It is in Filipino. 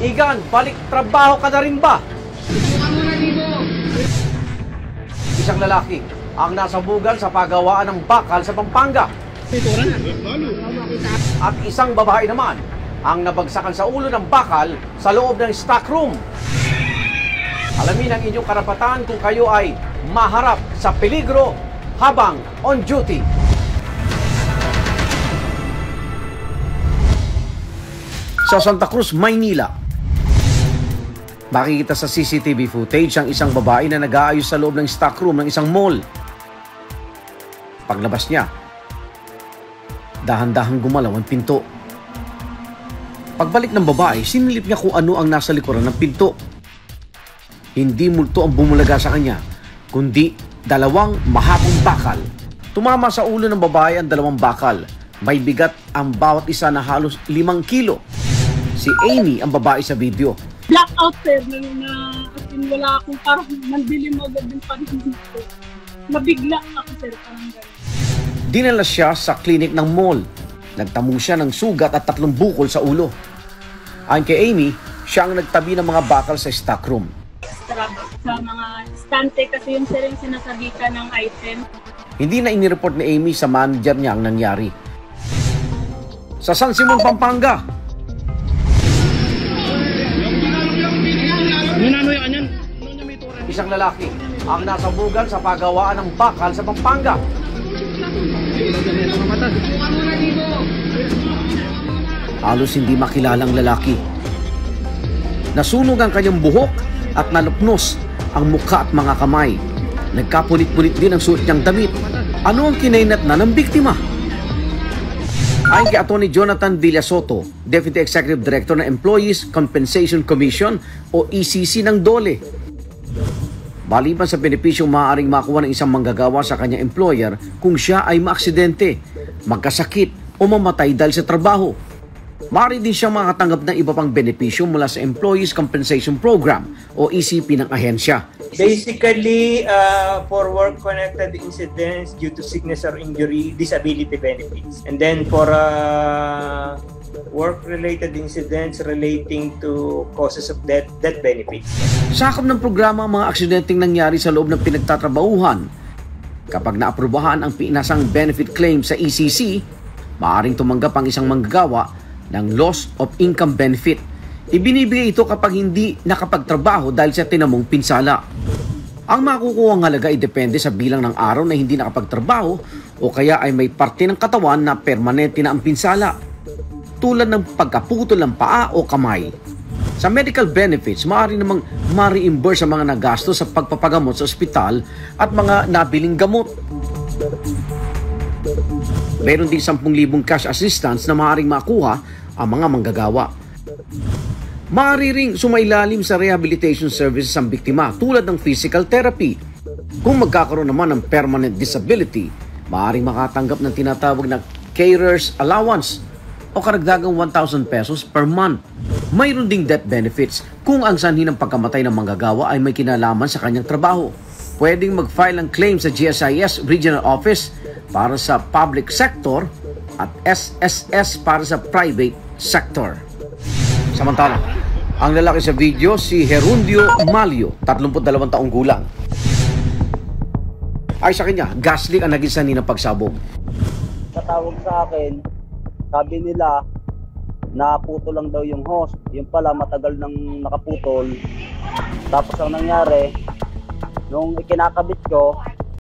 Igan, balik trabaho ka na rin ba? Isang lalaki ang nasabugan sa pagawaan ng bakal sa Pampanga. At isang babae naman ang nabagsakan sa ulo ng bakal sa loob ng stockroom. Alamin ang inyong karapatan kung kayo ay maharap sa peligro habang on duty. Sa Santa Cruz, Maynila, makikita sa CCTV footage ang isang babae na nag-aayos sa loob ng stockroom ng isang mall. Paglabas niya, dahan-dahang gumalaw ang pinto. Pagbalik ng babae, sinilip niya kung ano ang nasa likuran ng pinto. Hindi multo ang bumulaga sa kanya, kundi dalawang mahabang bakal. Tumama sa ulo ng babae ang dalawang bakal. May bigat ang bawat isa na halos 5 kilo. Si Amy ang babae sa video. Blackout sir, wala akong parang mandilim agad yung paningin ko. Mabigla ako sir, parang gano'n. Dinala siya sa klinik ng mall. Nagtamo siya ng sugat at 3 bukol sa ulo. Ayon kay Amy, siya ang nagtabi ng mga bakal sa stockroom. Sa mga stante kasi yung sir yung sinasabitan ng item. Hindi na inireport ni Amy sa manager niya ang nangyari. Sa San Simon, Pampanga, isang lalaki ang nasabugan sa pagawaan ng bakal sa Pampanga. Halos hindi makilalang lalaki. Nasunog ang kanyang buhok at nalupnos ang mukha at mga kamay. Nagkapunit-punit din ang suot niyang damit. Ano ang kinainat na ng biktima? Ayon kay Atty. Jonathan Villasoto, Deputy Executive Director ng Employees Compensation Commission o ECC ng DOLE, maliban sa benepisyong maaaring makuha ng isang manggagawa sa kanyang employer kung siya ay maaksidente, magkasakit o mamatay dahil sa trabaho, maaari din siyang makatanggap ng iba pang benepisyo mula sa Employees Compensation Program o ECP ng ahensya. Basically, for work-connected incidents due to sickness or injury, disability benefits. And then for work-related incidents relating to causes of death benefits. Sakop ng programa ang mga aksidenteng nangyari sa loob ng pinagtatrabahuhan. Kapag naaprubahan ang pinasang benefit claim sa ECC, maaaring tumanggap ang isang manggagawa ng loss of income benefit. Ibinibigay ito kapag hindi nakapagtrabaho dahil sa tinamong pinsala. Ang makukuhang halaga ay depende sa bilang ng araw na hindi nakapagtrabaho o kaya ay may parte ng katawan na permanente na ang pinsala, tulad ng pagkaputol ng paa o kamay. Sa medical benefits, maaari namang ma-reimburse ang mga nagasto sa pagpapagamot sa ospital at mga nabiling gamot. Meron din 10,000 cash assistance na maaaring makuha ang mga manggagawa. Maaari ring sumailalim sa rehabilitation services ang biktima tulad ng physical therapy. Kung magkakaroon naman ng permanent disability, maaaring makatanggap ng tinatawag na carer's allowance o karagdagang 1,000 pesos per month. Mayroon ding death benefits kung ang sanhi ng pagkamatay ng manggagawa ay may kinalaman sa kanyang trabaho. Pwedeng mag-file ang claim sa GSIS Regional Office para sa public sector at SSS para sa private sector. Samantala, ang lalaki sa video si Gerundio Malio, 32 taong gulang. Ay sa kanya, gas leak ang naging sanhi ng pagsabog. Natawag sa akin, sabi nila naputol lang daw yung hose. Yung pala matagal nang nakaputol. Tapos ang nangyari, nung ikinakabit ko,